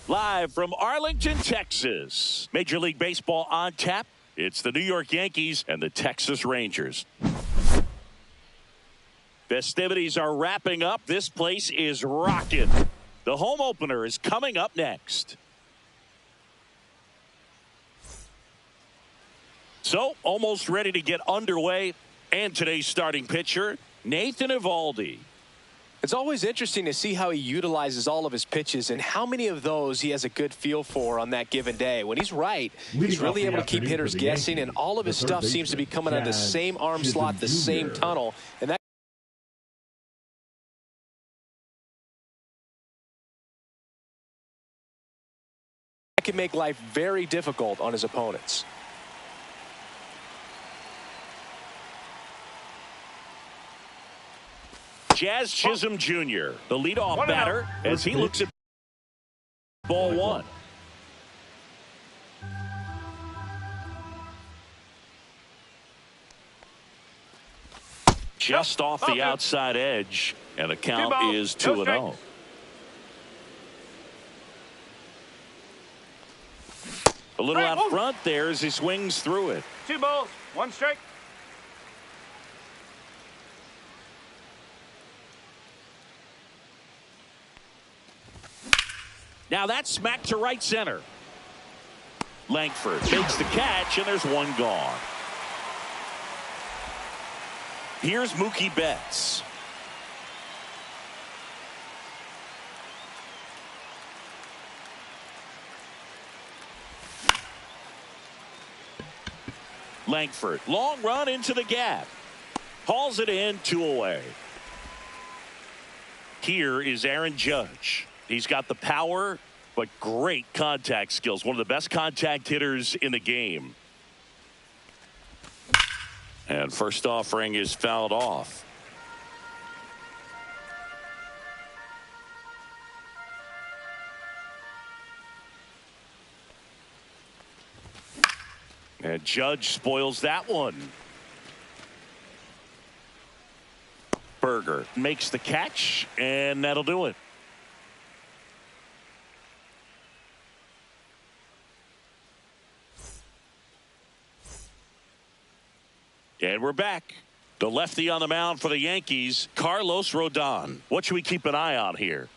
Live from Arlington, Texas. Major League Baseball on tap. It's the New York Yankees and the Texas Rangers. Festivities are wrapping up. This place is rocking. The home opener is coming up next. So, almost ready to get underway. And today's starting pitcher, Nathan Eovaldi. It's always interesting to see how he utilizes all of his pitches and how many of those he has a good feel for on that given day. When he's right, he's really able to keep hitters guessing, and all of his stuff seems to be coming out of the same arm slot, the same tunnel, and that can make life very difficult on his opponents. Jazz Chisholm Jr., the leadoff batter, as he looks at ball one. Just off the outside edge, and the count is 2-0. A little out front there as he swings through it. 2 balls, 1 strike. Now that's smacked to right center. Langford takes the catch, and there's one gone. Here's Mookie Betts. Langford, long run into the gap. Hauls it in, 2 away. Here is Aaron Judge. He's got the power, but great contact skills. One of the best contact hitters in the game. And first offering is fouled off. And Judge spoils that one. Berger makes the catch, and that'll do it. And we're back. The lefty on the mound for the Yankees, Carlos Rodon. What should we keep an eye on here?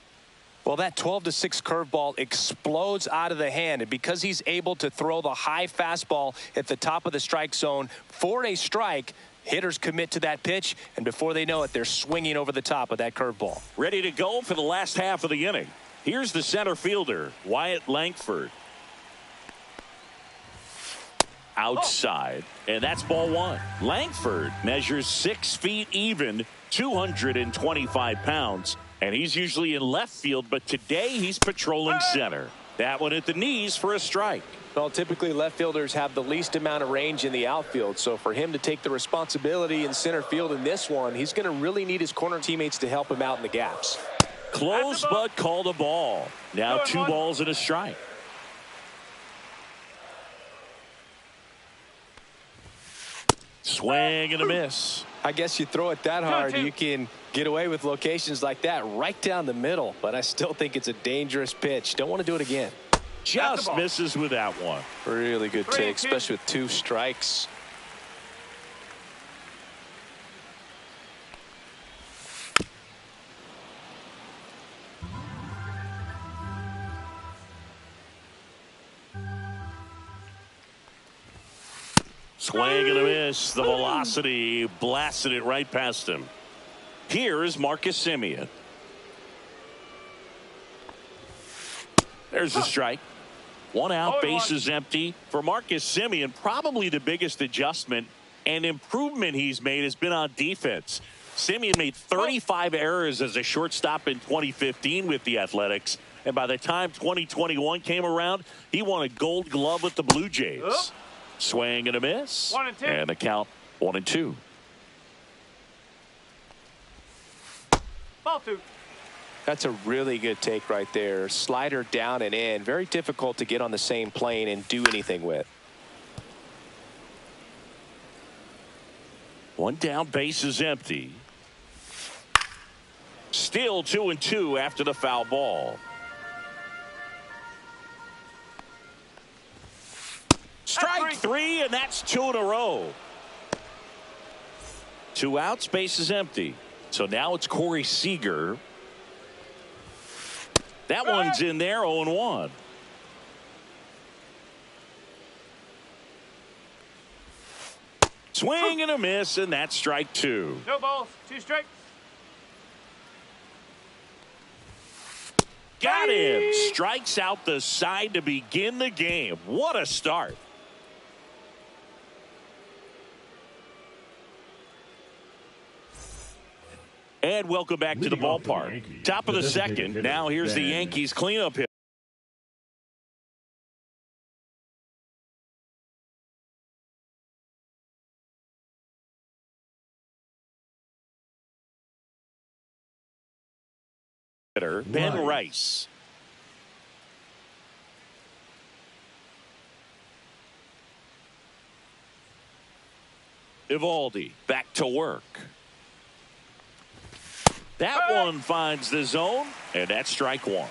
Well, that 12-6 curveball explodes out of the hand, and because he's able to throw the high fastball at the top of the strike zone for a strike, hitters commit to that pitch, and before they know it, they're swinging over the top of that curveball. Ready to go for the last half of the inning. Here's the center fielder, Wyatt Langford. Outside, and that's ball one. Langford measures 6 feet even, 225 pounds, and he's usually in left field, but today he's patrolling center. That one at the knees for a strike. Well, typically left fielders have the least amount of range in the outfield, so for him to take the responsibility in center field in this one, he's going to really need his corner teammates to help him out in the gaps. Close but called a ball. Now 2 balls and a strike. Swing and a miss. I guess you throw it that hard, you can get away with locations like that right down the middle, but I still think it's a dangerous pitch. Don't want to do it again. Just misses with that one. Really good take, especially with 2 strikes. Swing and a miss. The velocity blasted it right past him. Here is Marcus Semien. There's a strike. 1 out, bases empty. For Marcus Semien, probably the biggest adjustment and improvement he's made has been on defense. Semien made 35 errors as a shortstop in 2015 with the Athletics. And by the time 2021 came around, he won a Gold Glove with the Blue Jays. Swing and a miss. 1 and 2. And the count 1 and 2. Ball 2. That's a really good take right there. Slider down and in. Very difficult to get on the same plane and do anything with. 1 down, base is empty. Still 2 and 2 after the foul ball. Strike 3, and that's 2 in a row. 2 outs, base is empty. So now it's Corey Seager. That one's in there, 0-1. Swing and a miss, and that's strike 2. No balls, 2 strikes. Got him. Strikes out the side to begin the game. What a start. And welcome back to the ballpark. Top of the second. Now here's the Yankees cleanup hit. Ben Rice. Evaldi back to work. That one finds the zone, and that's strike 1.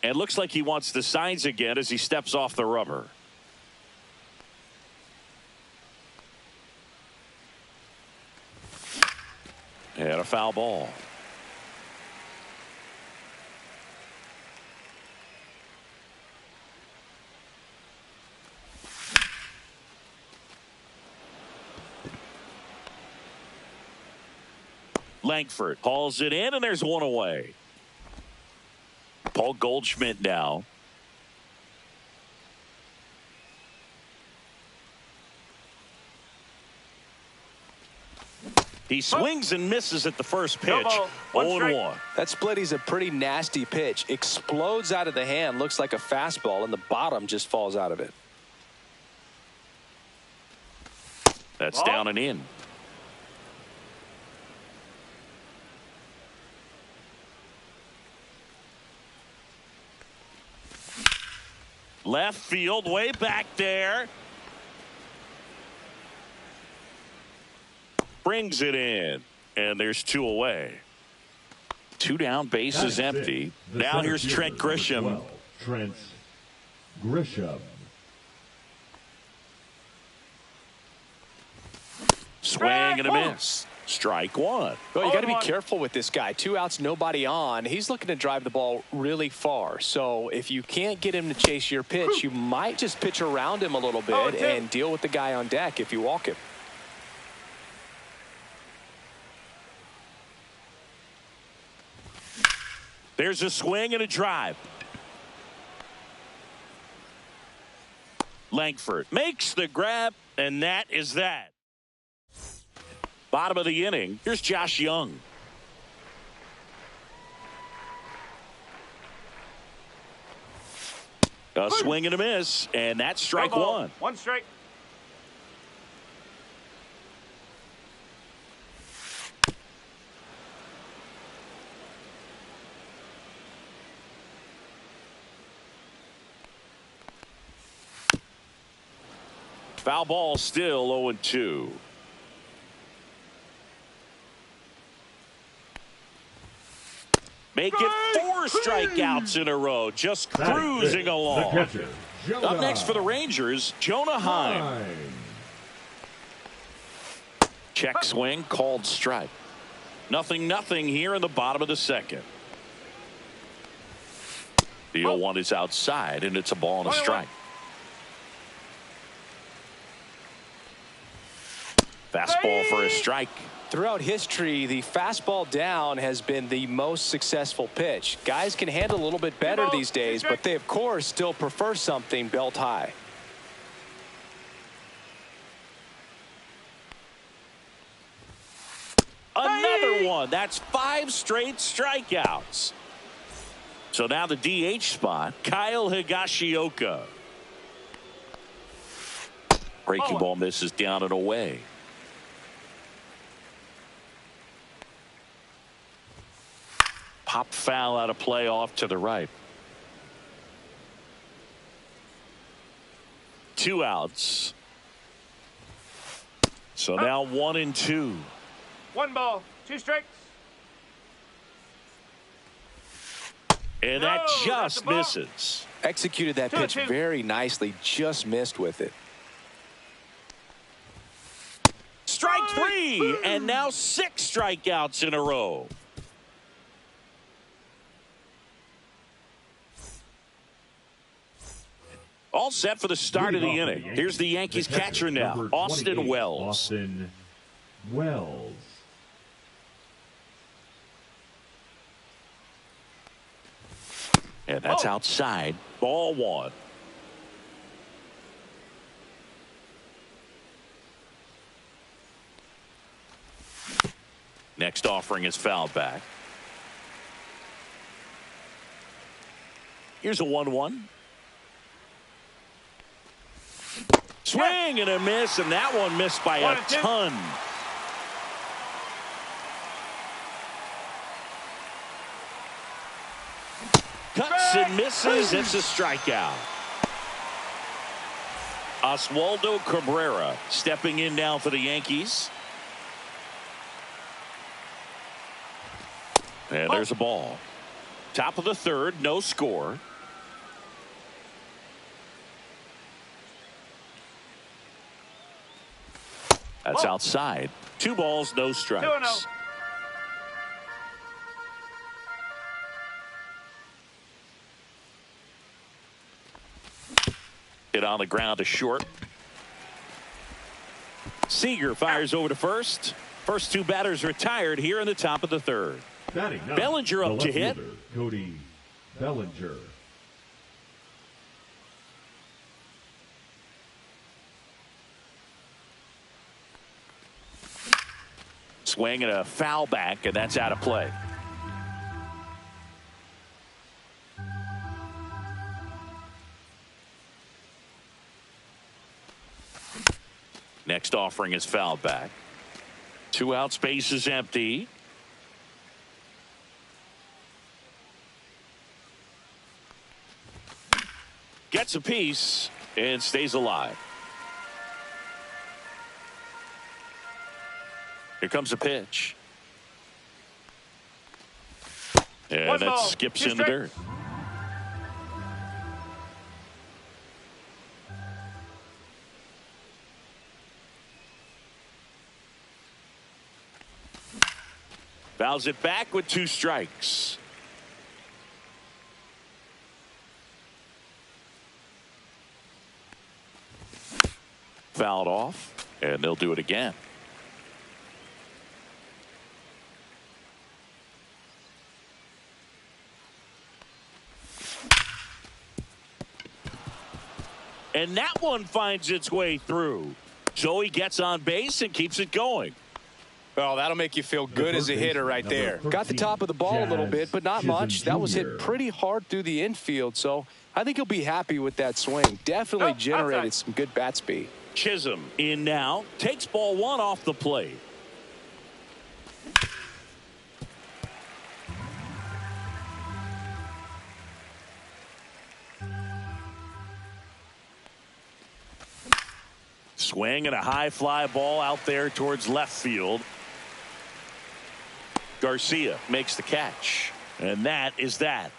And looks like he wants the signs again as he steps off the rubber. And a foul ball. Langford hauls it in, and there's 1 away. Paul Goldschmidt now. He swings and misses at the first pitch. 0-1. That split is a pretty nasty pitch. Explodes out of the hand. Looks like a fastball, and the bottom just falls out of it. That's down and in. Left field, way back there. Brings it in, and there's 2 away. 2 down, bases empty. Now here's Trent Grisham. Trent Grisham. Swing and a miss. Strike one. Well, you got to be careful with this guy. 2 outs, nobody on. He's looking to drive the ball really far. So if you can't get him to chase your pitch, you might just pitch around him a little bit and deal with the guy on deck if you walk him. There's a swing and a drive. Langford makes the grab, and that is that. Bottom of the inning, here's Josh Young. A swing and a miss, and that's strike one. 1 strike. Foul ball, still 0-2. Make it 4 strikeouts in a row, just cruising along. Up next for the Rangers, Jonah Heim. Check swing, called strike. 0-0 here in the bottom of the second. The 0-1 is outside, and it's a ball and a strike. Fastball for a strike. Throughout history, the fastball down has been the most successful pitch. Guys can handle a little bit better these days, but they, of course, still prefer something belt high. Another one. That's 5 straight strikeouts. So now the DH spot, Kyle Higashioka. Breaking ball misses down and away. Pop foul out of play off to the right. 2 outs. So now 1-2. 1 ball, 2 strikes. And that just misses. Executed that pitch very nicely, just missed with it. Strike 3, and now 6 strikeouts in a row. All set for the start of the inning. Here's the Yankees catcher now, Austin Wells. Austin Wells. And that's outside. Ball 1. Next offering is fouled back. Here's a 1-1. Swing and a miss, and that one missed by a ton. Cuts and misses. It's a strikeout. Oswaldo Cabrera stepping in now for the Yankees. And there's a ball. Top of the third, no score. That's outside. 2 balls, no strikes. 2-0. Hit on the ground to short. Seager fires over to first. First 2 batters retired here in the top of the third. Bellinger up to hit. Cody Bellinger. Swing and a foul back, and that's out of play. Next offering is fouled back. 2 outs, base is empty. Gets a piece and stays alive. Here comes a pitch. And One that ball, skips two in the strikes. dirt. Fouls it back with 2 strikes. Fouled off, and they'll do it again. And that one finds its way through. So he gets on base and keeps it going. Oh, that'll make you feel good as a hitter right there. Got the top of the ball a little bit, but not much. That was hit pretty hard through the infield, so I think he'll be happy with that swing. Definitely generated some good bat speed. Chisholm in now, takes ball 1 off the plate. Swing and a high fly ball out there towards left field. Garcia makes the catch, and that is that.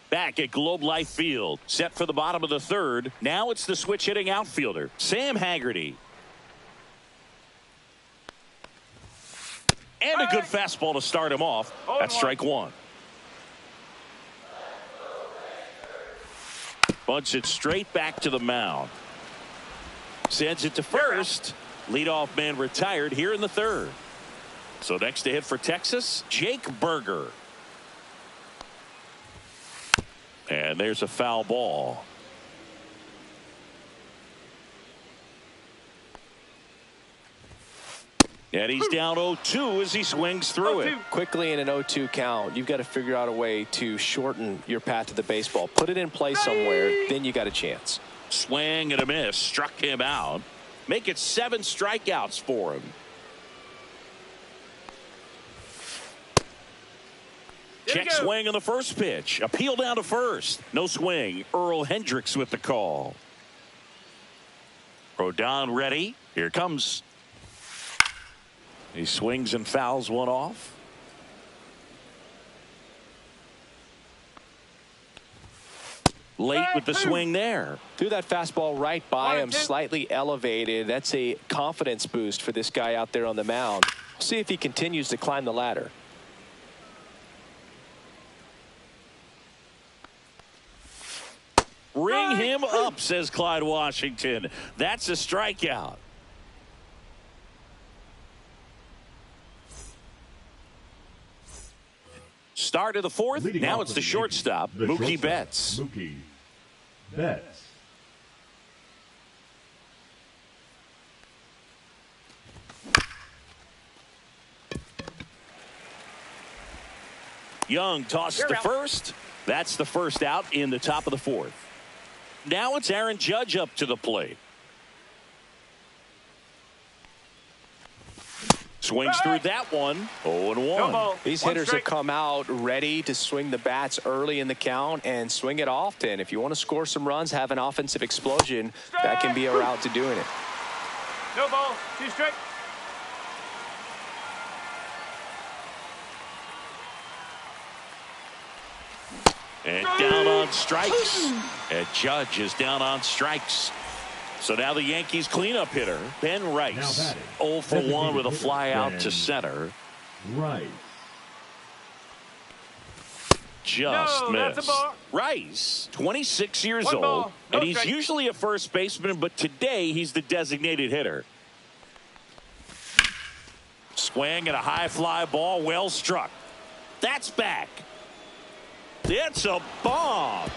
Back at Globe Life Field, set for the bottom of the 3rd. Now it's the switch hitting outfielder, Sam Haggerty. And a good fastball to start him off. That's strike 1. Bunts it straight back to the mound. Sends it to first. Leadoff man retired here in the 3rd. So next to hit for Texas, Jake Berger. And there's a foul ball. And he's down 0-2 as he swings through it. Quickly in an 0-2 count, you've got to figure out a way to shorten your path to the baseball. Put it in play somewhere, then you got a chance. Swing and a miss. Struck him out. Make it 7 strikeouts for him. Check swing on the first pitch. Appeal down to first. No swing. Earl Hendricks with the call. Rodon ready. Here comes. He swings and fouls one off. Late with the swing there. Threw that fastball right by him, slightly elevated. That's a confidence boost for this guy out there on the mound. See if he continues to climb the ladder. Ring him up, says Clyde Washington. That's a strikeout. Start of the 4th. Leading now off it's of the shortstop, Mookie Betts. Mookie Betts. Young tosses to first. That's the first out in the top of the 4th. Now it's Aaron Judge up to the plate. Swings through that one. 0-1. These hitters have come out ready to swing the bats early in the count and swing it often. If you want to score some runs, have an offensive explosion, that can be a route to doing it. No ball, 2 strikes. And down on strikes. And Judge is down on strikes. So now the Yankees cleanup hitter, Ben Rice. 0 for 1 with a fly out to center. Rice. Just that's a missed. ball. Rice, 26 years One old, ball, no and he's strike. usually a first baseman, but today he's the designated hitter. Swing and a high fly ball, well struck. That's back. It's a bomb.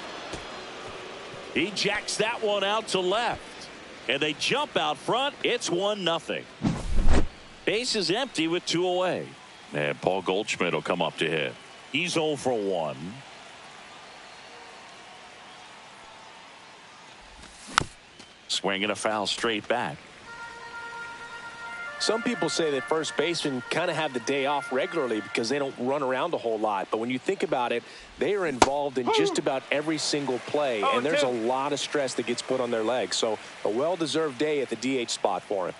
He jacks that one out to left. And they jump out front. It's 1-0. Base is empty with 2 away. And Paul Goldschmidt will come up to hit. He's 0 for 1. Swinging a foul straight back. Some people say that first basemen kind of have the day off regularly because they don't run around a whole lot. But when you think about it, they are involved in just about every single play. And there's a lot of stress that gets put on their legs. So a well-deserved day at the DH spot for him.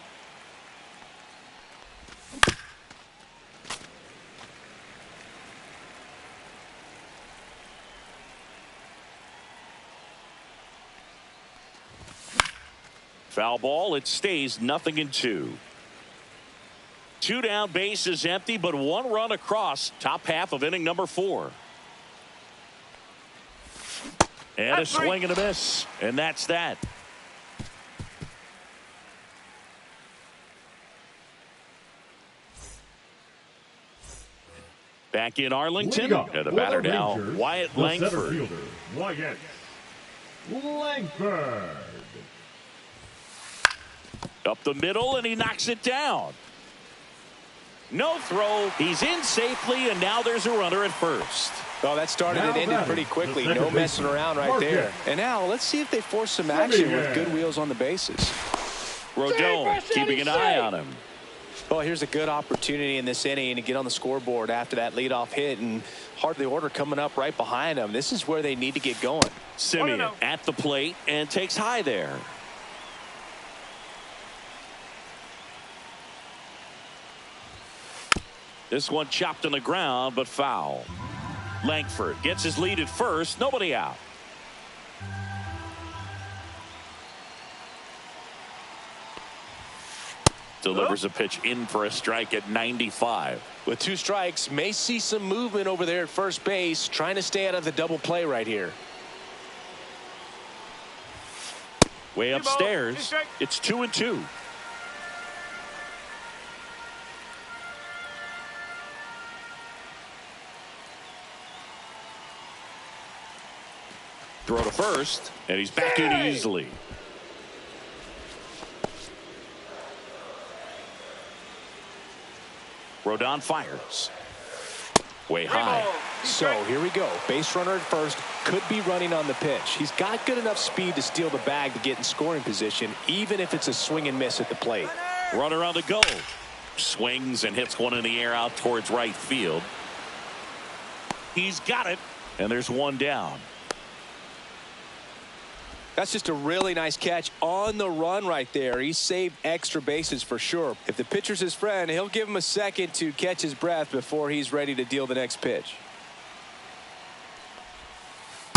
Foul ball. It stays 0-2. 2 down, bases empty, but 1 run across. Top half of inning number 4. And a swing and a miss. And that's that. Back in Arlington. And the batter now, Wyatt Langford. Wyatt Langford. Up the middle, and he knocks it down. No throw. He's in safely, and now there's a runner at first. Oh, that started and ended pretty quickly. No messing around right there. And now let's see if they force some action with good wheels on the bases. Rodon keeping an eye on him. Well, here's a good opportunity in this inning to get on the scoreboard after that leadoff hit, and hardly order coming up right behind them. This is where they need to get going. Simeon at the plate and takes high there. This one chopped on the ground, but foul. Langford gets his lead at first. Nobody out. Delivers a pitch in for a strike at 95. With 2 strikes, may see some movement over there at first base, trying to stay out of the double play right here. Way upstairs, it's 2-2. Throw to first, and he's back in easily. Rodon fires. Way high. So here we go. Base runner at first. Could be running on the pitch. He's got good enough speed to steal the bag to get in scoring position, even if it's a swing and miss at the plate. Runner on the go. Swings and hits one in the air out towards right field. He's got it, and there's 1 down. That's just a really nice catch on the run right there. He saved extra bases for sure. If the pitcher's his friend, he'll give him a second to catch his breath before he's ready to deal the next pitch.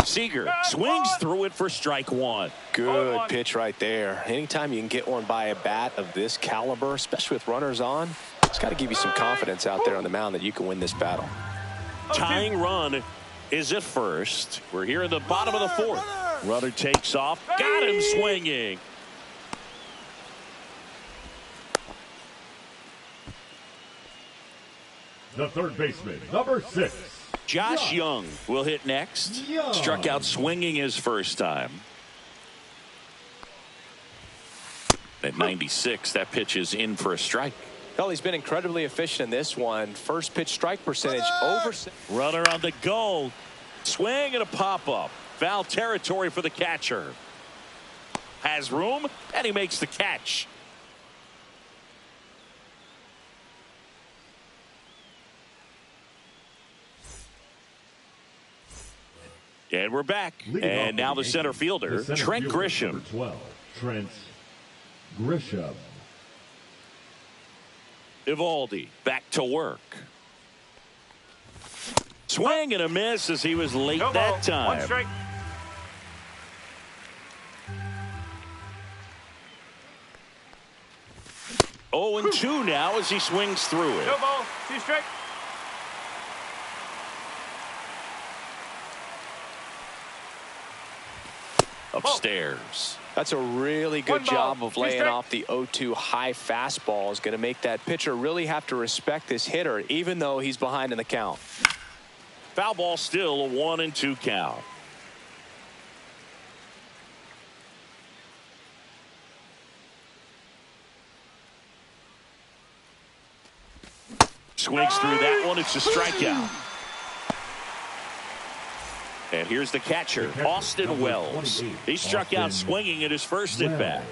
Seager swings through it for strike 1. Good pitch right there. Anytime you can get one by a bat of this caliber, especially with runners on, it's got to give you some confidence out there on the mound that you can win this battle. Tying run is at first. We're here in the bottom of the 4th. Runner takes off. Got him swinging. The third baseman, number 6. Josh Young will hit next. Struck out swinging his first time. At 96, that pitch is in for a strike. Well, he's been incredibly efficient in this one. First pitch strike percentage over. Runner on the go. Swing and a pop-up. Foul territory for the catcher. Has room, and he makes the catch. And we're back. And now the center fielder, Trent Grisham. 12, Trent Grisham. Evaldi back to work. Swing and a miss as he was late that time. 1 strike. Oh, and 2 now as he swings through it. No ball. 2 strike. Upstairs. That's a really good job of laying off the 0-2 high fastball. Is going to make that pitcher really have to respect this hitter, even though he's behind in the count. Foul ball, still a 1-2 count. Swings through that one. It's a strikeout. And here's the catcher, Austin Wells. He struck out swinging at his first at bat.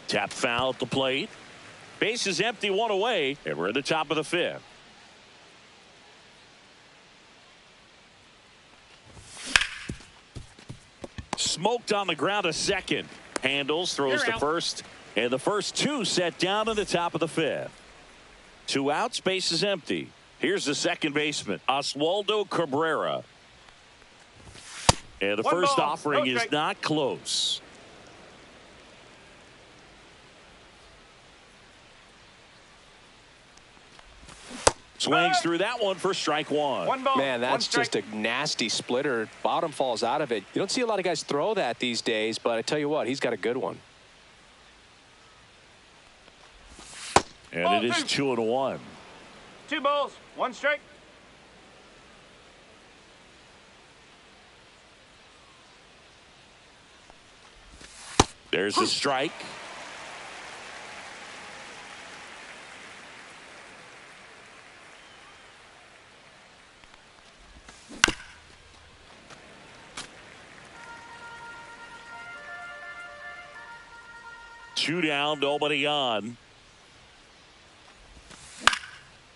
Tap foul at the plate. Base is empty, 1 away, and we're in the top of the 5th. Smoked on the ground a second. Handles, throws to first, and the first 2 set down in the top of the 5th. 2 outs, base is empty. Here's the second baseman, Oswaldo Cabrera. And the One first ball, offering no is strike. not close. Swings through that one for strike one. One ball. Man, one that's strike. just a nasty splitter. Bottom falls out of it. You don't see a lot of guys throw that these days, but I tell you what, he's got a good one. And Ball it is 2-1. 2 balls. 1 strike. There's a strike. Two down, nobody on.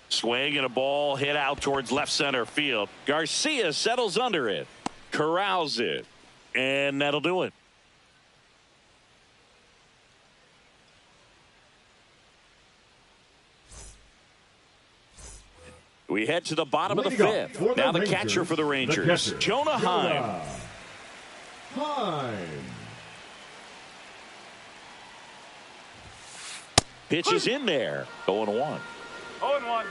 Swing and a ball hit out towards left center field. Garcia settles under it, corrals it, and that'll do it. We head to the bottom of the fifth. Now the catcher for the Rangers, Jonah Heim. Pitch is in there. 0-1. 0-1.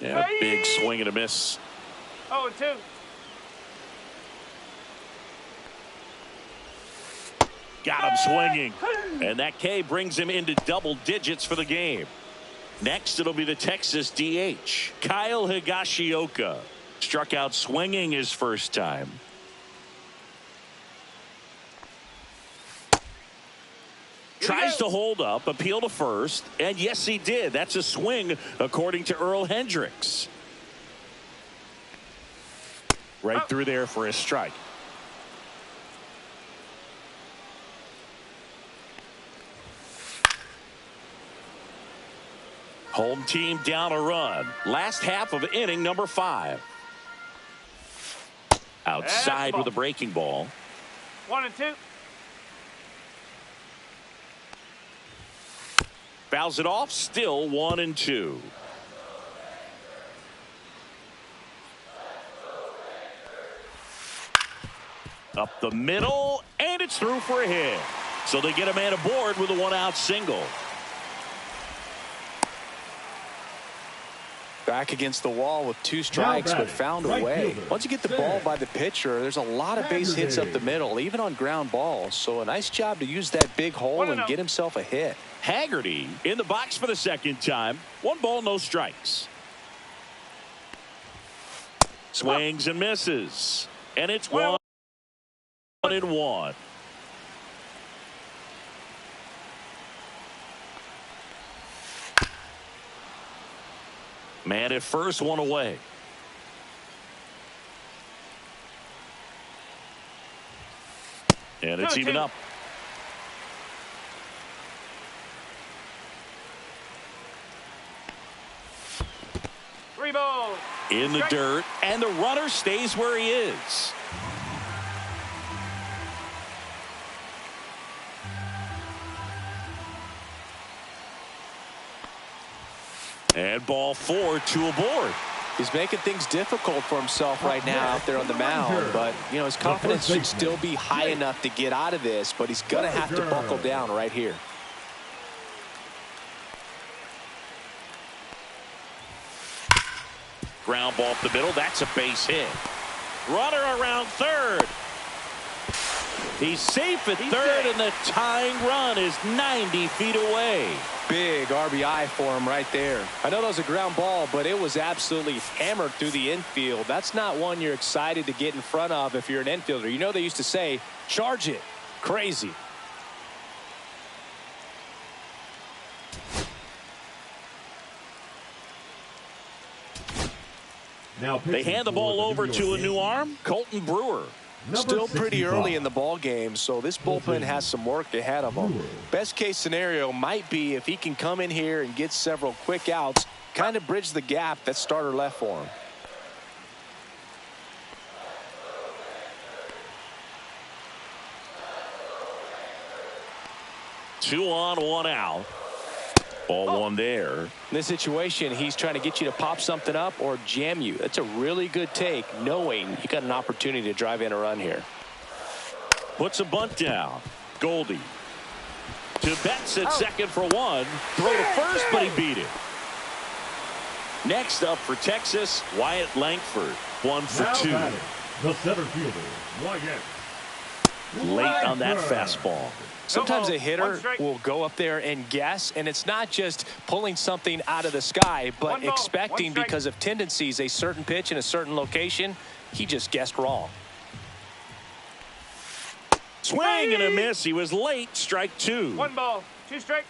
Yeah, big swing and a miss. 0-2. Got him swinging. And that K brings him into double digits for the game. Next, it'll be the Texas DH, Kyle Higashioka. Struck out swinging his first time. Tries to hold up, appeal to first, and yes, he did. That's a swing, according to Earl Hendricks. Right through there for a strike. Home team down a run. Last half of inning number 5. Outside with a breaking ball. 1-2. Fouls it off, still 1-2. Up the middle, and it's through for a hit. So they get a man aboard with a 1-out single. Back against the wall with 2 strikes, but found a way. Once you get the ball by the pitcher, there's a lot of base hits up the middle, even on ground balls. So a nice job to use that big hole and get himself a hit. Haggerty in the box for the second time. 1 ball, no strikes. Swings and misses. And it's 1-1. Man at first, 1 away. And it's even up. Three balls. In the dirt, and the runner stays where he is. And ball 4, 2 aboard. He's making things difficult for himself right now out there on the mound, but you know his confidence should still be high enough to get out of this, but he's gonna have to buckle down right here. Ground ball up the middle. That's a base hit. Runner around third. He's safe at third, and the tying run is 90 feet away. Big RBI for him right there. I know that was a ground ball, but it was absolutely hammered through the infield. That's not one you're excited to get in front of if you're an infielder. You know they used to say, charge it. Crazy. Now they hand the ball over to a new arm, Colton Brewer. Still pretty early in the ball game, so this bullpen has some work ahead of him. Best case scenario might be if he can come in here and get several quick outs, kind of bridge the gap that starter left for him. Two on, 1 out. Ball one there. In this situation, he's trying to get you to pop something up or jam you. That's a really good take, knowing you got an opportunity to drive in a run here. Puts a bunt down. Goldie to Betts at second for one. Throw to first, but he beat it. Next up for Texas, Wyatt Langford. 1 for 2. The center fielder, Wyatt. Late on that fastball. Sometimes a hitter will go up there and guess, and it's not just pulling something out of the sky, but expecting because of tendencies a certain pitch in a certain location. He just guessed wrong. Swing and a miss. He was late. Strike 2. 1 ball, 2 strikes.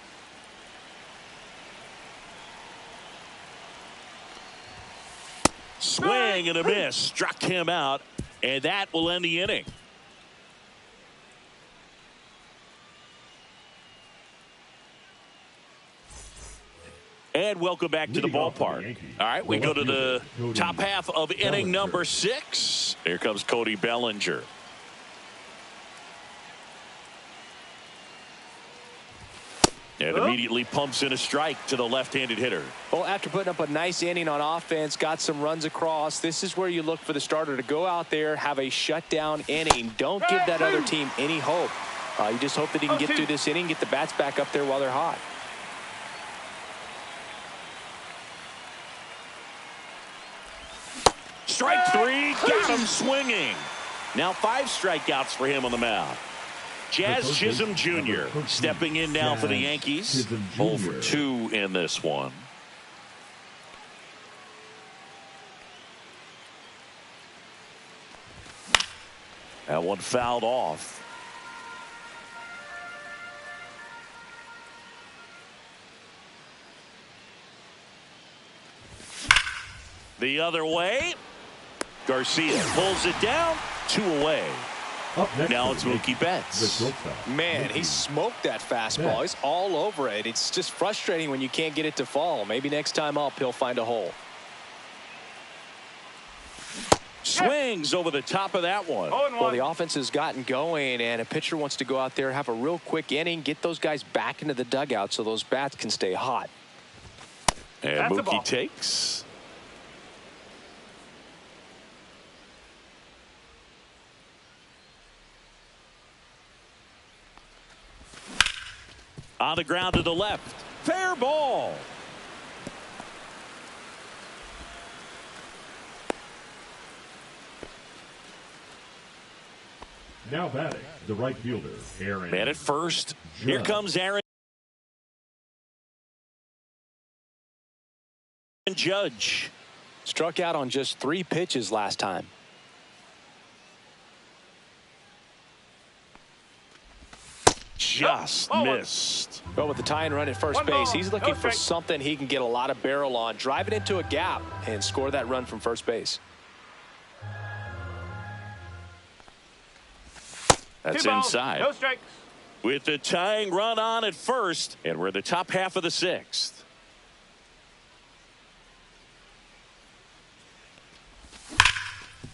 Swing and a miss. Struck him out, and that will end the inning. And welcome back to the ballpark. All right, we go to the top half of inning number 6. Here comes Cody Bellinger. And immediately pumps in a strike to the left-handed hitter. Well, after putting up a nice inning on offense, got some runs across, this is where you look for the starter to go out there, have a shutdown inning. Don't give that other team any hope. You just hope that he can get through this inning, get the bats back up there while they're hot. Strike 3, got him swinging. Now 5 strikeouts for him on the mound. Jazz Chisholm Jr. stepping in now for the Yankees. 0 for 2 in this one. That one fouled off. The other way. Garcia pulls it down. 2 away. Now it's Mookie Betts. Man, he smoked that fastball. He's all over it. It's just frustrating when you can't get it to fall. Maybe next time up he'll find a hole. Swings over the top of that one. Well, the offense has gotten going, and a pitcher wants to go out there, have a real quick inning, get those guys back into the dugout so those bats can stay hot. And Mookie takes. On the ground to the left. Fair ball. Now batting, the right fielder, Aaron. Man at first. Here comes Aaron Judge. Struck out on just 3 pitches last time. Just missed. Well, with the tying run at first base, he's looking for something he can get a lot of barrel on, drive it into a gap, and score that run from first base. That's inside. No strikes. With the tying run on at first, and we're in the top half of the 6th.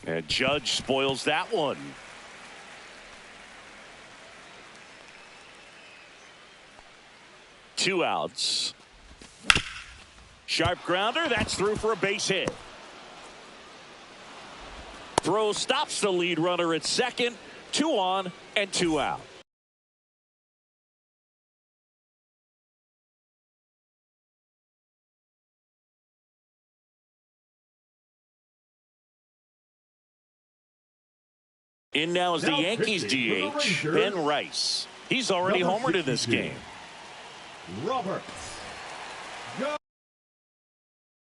And Judge spoils that one. Two outs. Sharp grounder. That's through for a base hit. Throw stops the lead runner at second. 2 on and 2 out. In now is the Yankees DH, Ben Rice. He's already homered in this game. Robert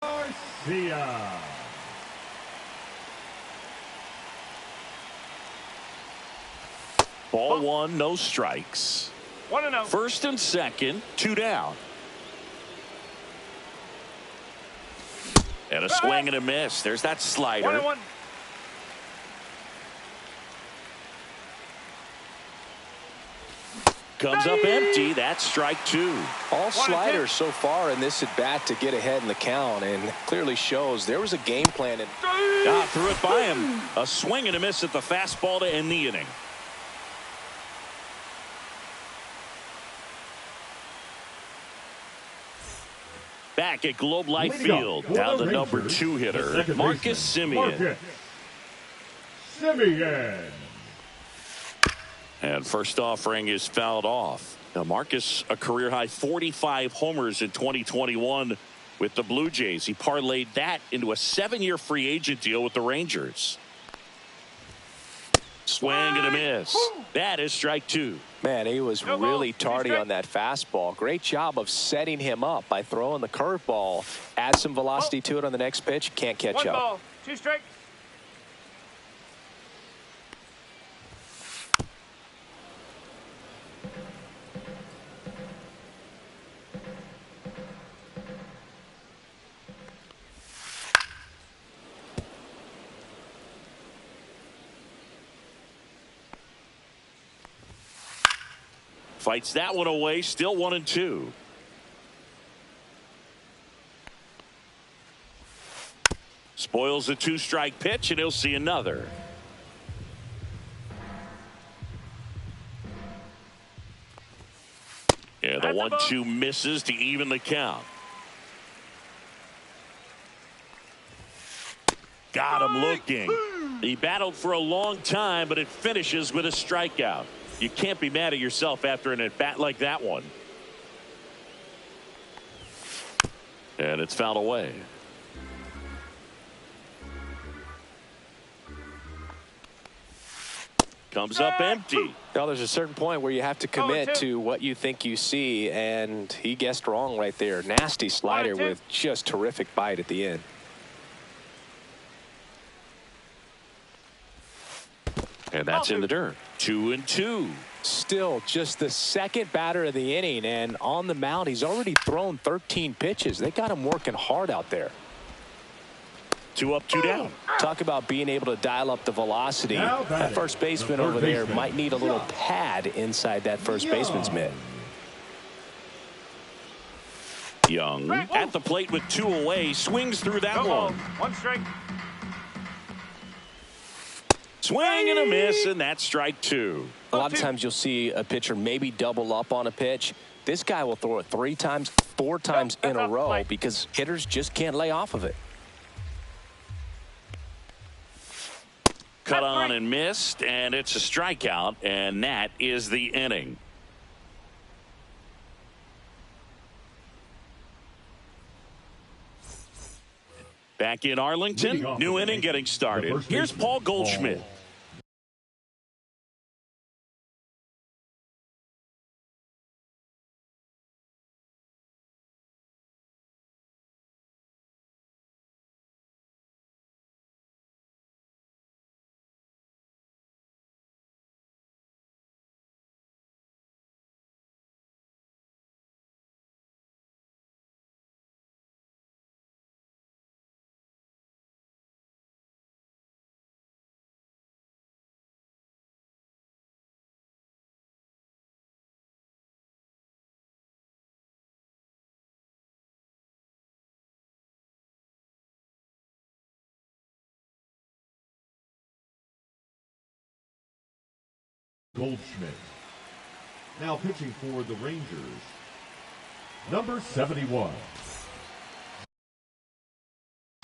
Garcia. Ball 1, no strikes. 1-0. First and second, 2 down. And a swing and a miss. There's that slider. 1-1. Comes up empty. That's strike 2. All sliders so far in this at bat to get ahead in the count, and clearly shows there was a game plan. Threw it by him. A swing and a miss at the fastball to end the inning. Back at Globe Life Leading Field, off for now the the number Rangers, 2 the hitter, second Marcus baseman, Semien. Marcus Semien. And first offering is fouled off. Now Marcus, a career high 45 homers in 2021 with the Blue Jays. He parlayed that into a 7-year free agent deal with the Rangers. Swing and a miss. That is strike 2. Man, he was No really ball, tardy strike. on that fastball. Great job of setting him up by throwing the curveball. Add some velocity to it on the next pitch. Can't catch 1 up. ball, 2 strikes. Fights that one away, still 1-2. Spoils a 2-strike pitch, and he'll see another. Yeah, the 1-2 misses to even the count. Got him looking. He battled for a long time, but it finishes with a strikeout. You can't be mad at yourself after an at-bat like that one. And it's fouled away. Comes up empty. Now, there's a certain point where you have to commit to what you think you see, and he guessed wrong right there. Nasty slider with just terrific bite at the end. And that's in the dirt. 2-2. Still just the second batter of the inning, and on the mound, he's already thrown 13 pitches. They got him working hard out there. 2 up, 2 down. Talk about being able to dial up the velocity. That first baseman over there might need a little pad inside that first baseman's mitt. Young at the plate with 2 away, swings through that No ball, one. 1 strike. Swing and a miss, and that's strike 2. A lot of times you'll see a pitcher maybe double up on a pitch. This guy will throw it 3 times, 4 times in a row because hitters just can't lay off of it. Cut on and missed, and it's a strikeout, and that is the inning. Back in Arlington, new inning getting started. Here's Paul Goldschmidt. Goldschmidt. Now pitching for the Rangers, number 71,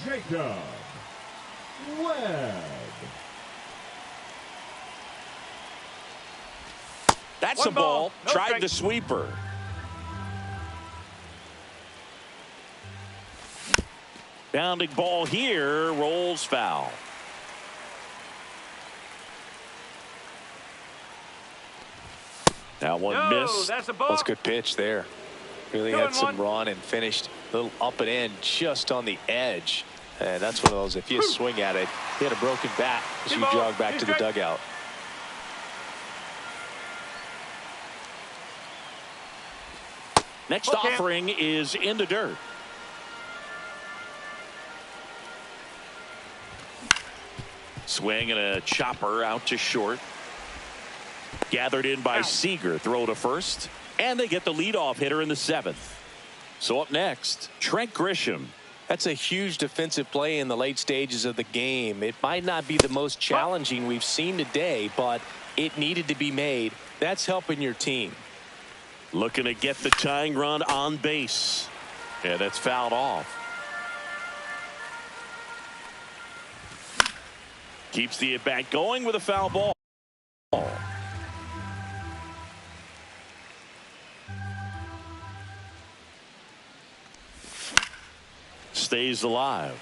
Jacob Webb. That's a 1 ball. ball, no Tried strike. the sweeper. Bounding ball here, rolls foul. That one missed. That's a ball. That's a good pitch there. Really had some 2-1. run and finished a little up and in just on the edge. And that's one of those, if you swing at it, you had a broken bat as you jog back to the dugout. Next offering is in the dirt. Swing and a chopper out to short. Gathered in by Seager. Throw to first. And they get the leadoff hitter in the 7th. So up next, Trent Grisham. That's a huge defensive play in the late stages of the game. It might not be the most challenging we've seen today, but it needed to be made. That's helping your team. Looking to get the tying run on base. Yeah, that's fouled off. Keeps the at-bat going with a foul ball. Stays alive.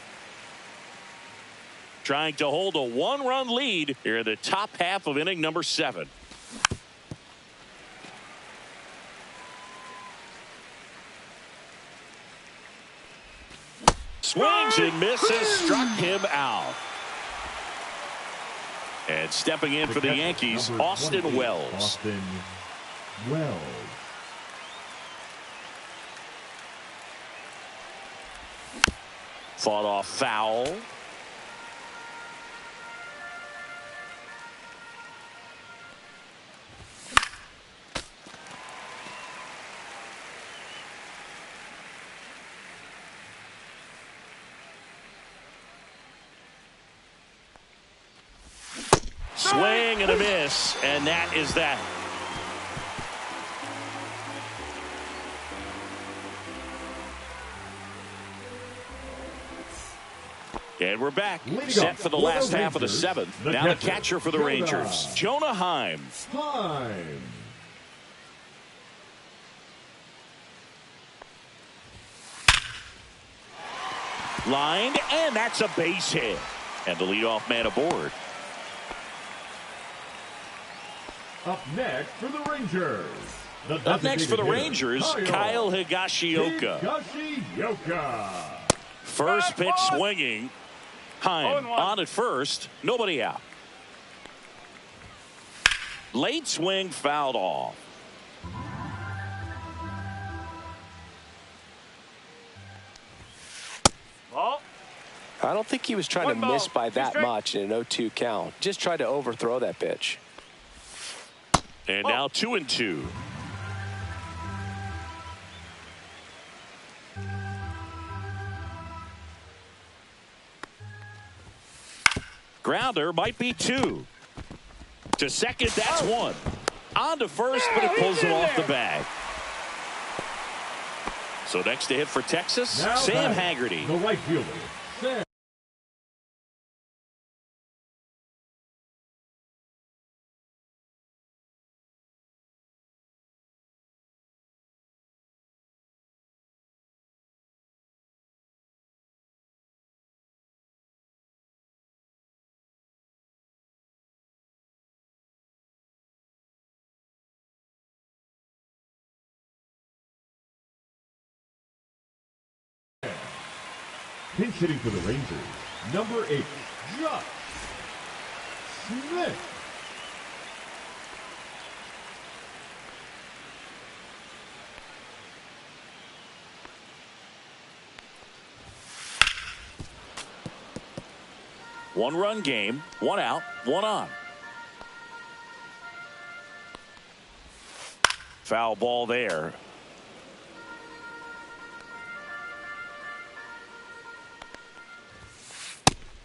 Trying to hold a one-run lead here in the top half of inning number 7. Swings and misses, struck him out. And stepping in for the Yankees, Austin Wells. Austin Wells. Fought off foul. Swing and a miss, and that is that. And we're back, set for the last half of the 7th. Now the catcher for the Rangers, Jonah Heim. Lined, and that's a base hit. And the leadoff man aboard. Up next for the Rangers. Up next for the Rangers, Kyle Higashioka. First pitch swinging. Heim on at first. Nobody out. Late swing fouled off. Ball. I don't think he was trying to miss by that much in an 0-2 count. Just tried to overthrow that pitch. And now 2-2. Grounder might be 2. To second, that's 1. On to first, but it pulls him off the bag. So next to hit for Texas, now Sam Haggerty. The right fielder, Sam. Pinch hitting for the Rangers, number 8, Josh Smith. One-run game, 1 out, 1 on. Foul ball there.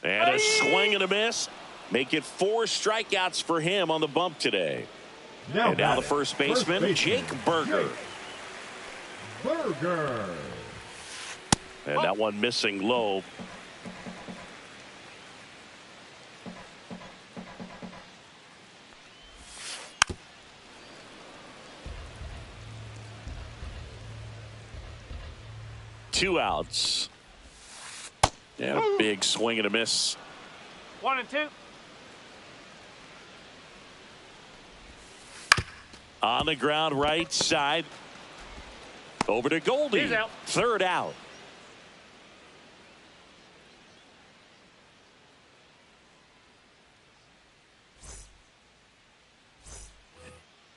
And a swing and a miss. Make it 4 strikeouts for him on the bump today. And now the first baseman, Jake Burger. And that one missing low. Two outs. And a big swing and a miss. 1-2. On the ground, right side. Over to Goldie. He's out. Third out.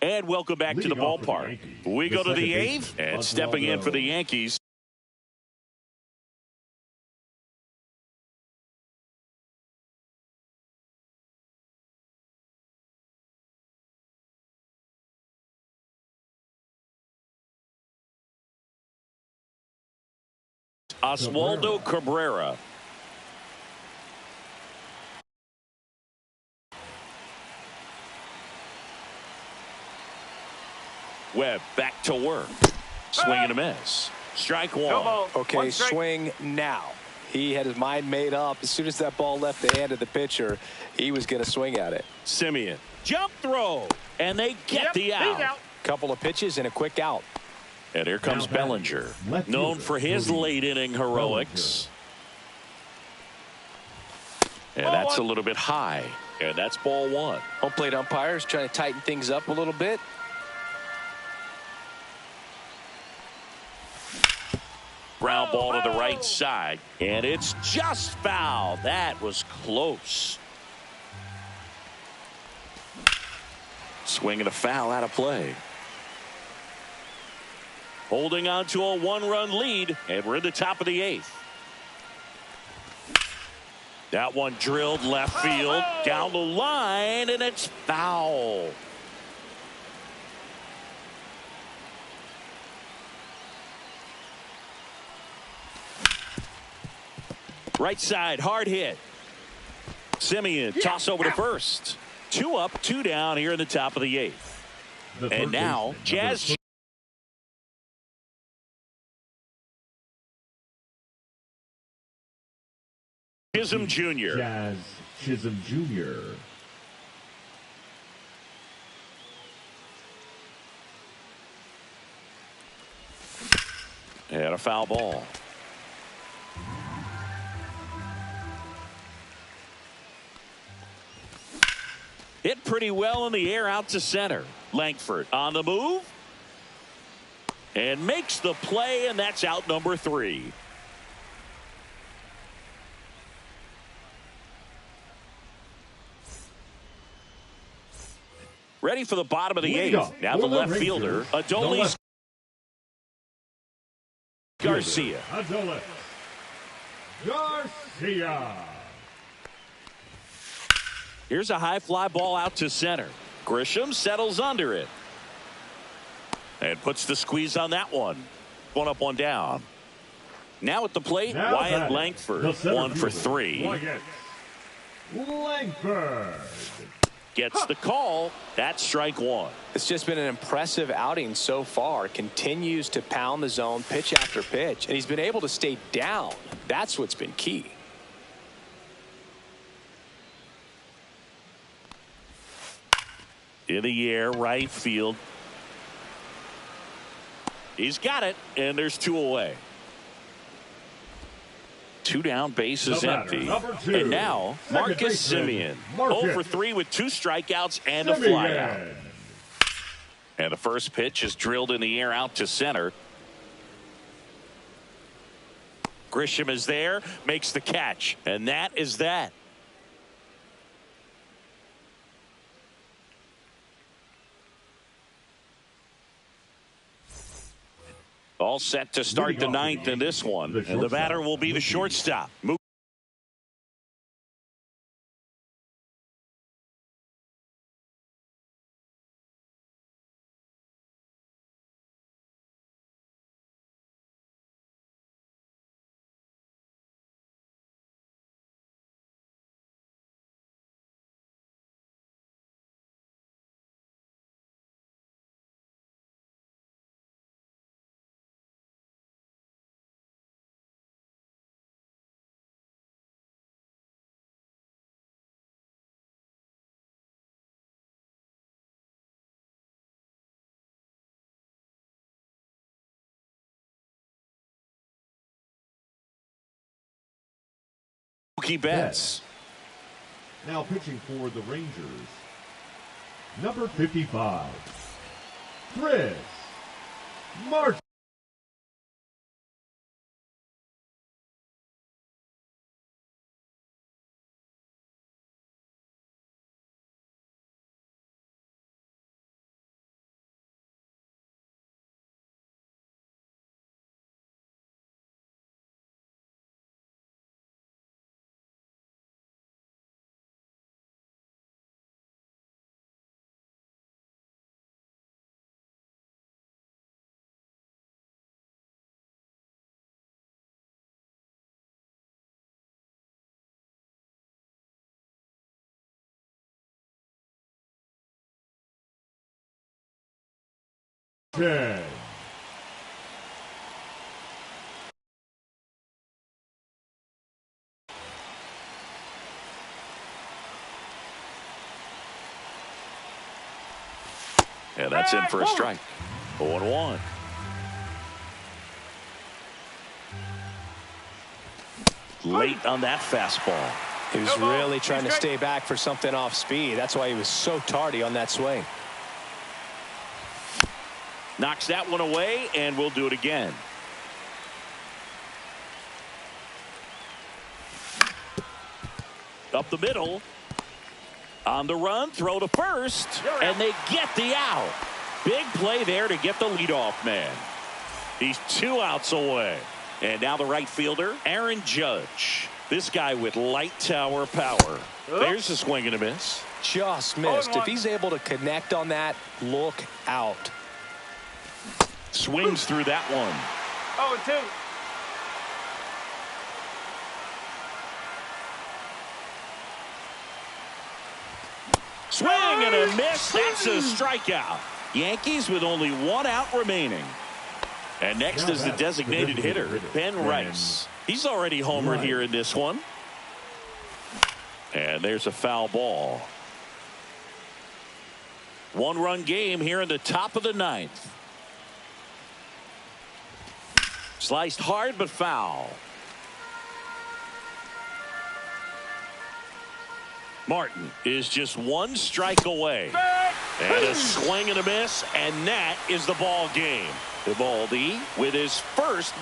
And welcome back to the ballpark. We go to the 8th, and stepping in for the Yankees, Oswaldo Cabrera. Webb back to work. Swing and a miss. Strike No one. ball. Okay, One strike. swing now. He had his mind made up. As soon as that ball left the hand of the pitcher, he was going to swing at it. Semien. Jump throw. And they get Yep, the he's out. out. Couple of pitches and a quick out. And here comes Now Bellinger. left Known fielder, for his Cody late inning heroics. And Ball that's a one. little bit high. And that's ball one. Home plate umpires trying to tighten things up a little bit. Ground ball to the foul. right side. And it's just foul. That was close. Swing and a foul out of play. Holding on to a one-run lead, and we're in the top of the eighth. That one drilled left field, down the line, and it's foul. Right side, hard hit. Semien, toss over to first. 2 up, 2 down here in the top of the eighth. The And third now, baseman, Jazz Chisholm Jr. Jazz Chisholm Jr. And a foul ball. Hit pretty well in the air out to center. Langford on the move. And makes the play, and that's out number 3. Ready for the bottom of the Lead 8th. up Now for the the left Rangers, fielder, the Adolis left Garcia. Adolis Garcia. Here's a high fly ball out to center. Grisham settles under it. And puts the squeeze on that one. 1 up, 1 down. Now at the plate, Now Wyatt batting, Langford. the center 1 for fielder, 3. Wyatt Langford. Gets the call. That's strike 1. It's just been an impressive outing so far. Continues to pound the zone pitch after pitch. And he's been able to stay down. That's what's been key. In the air, right field. He's got it, and there's 2 away. 2 down, bases The batter, empty. number 2, And now, second Marcus baseman, Semien. Marcus 0 for 3 with 2 strikeouts and a flyout. Semien. And the first pitch is drilled in the air out to center. Grisham is there, makes the catch, and that is that. All set to start the 9th in this one. And the batter will be the shortstop. Mookie Betts. Now pitching for the Rangers, number 55, Chris Martin. And that's in for a strike. 0-1. Late on that fastball. He was really trying to stay back for something off speed. That's why he was so tardy on that swing. Knocks that one away, and we'll do it again. Up the middle. On the run, throw to first, and they get the out. Big play there to get the leadoff man. He's 2 outs away. And now the right fielder, Aaron Judge. This guy with light tower power. There's a swing and a miss. Just missed. If he's able to connect on that, look out. Swings through that one. 0-2. Swing and a miss. That's a strikeout. Yankees with only 1 out remaining. And next is the designated hitter, Ben Rice. He's already homered here in this one. And there's a foul ball. 1-run game here in the top of the 9th. Sliced hard but foul. Martin is just 1 strike away. And a swing and a miss, and that is the ball game. Eovaldi with his first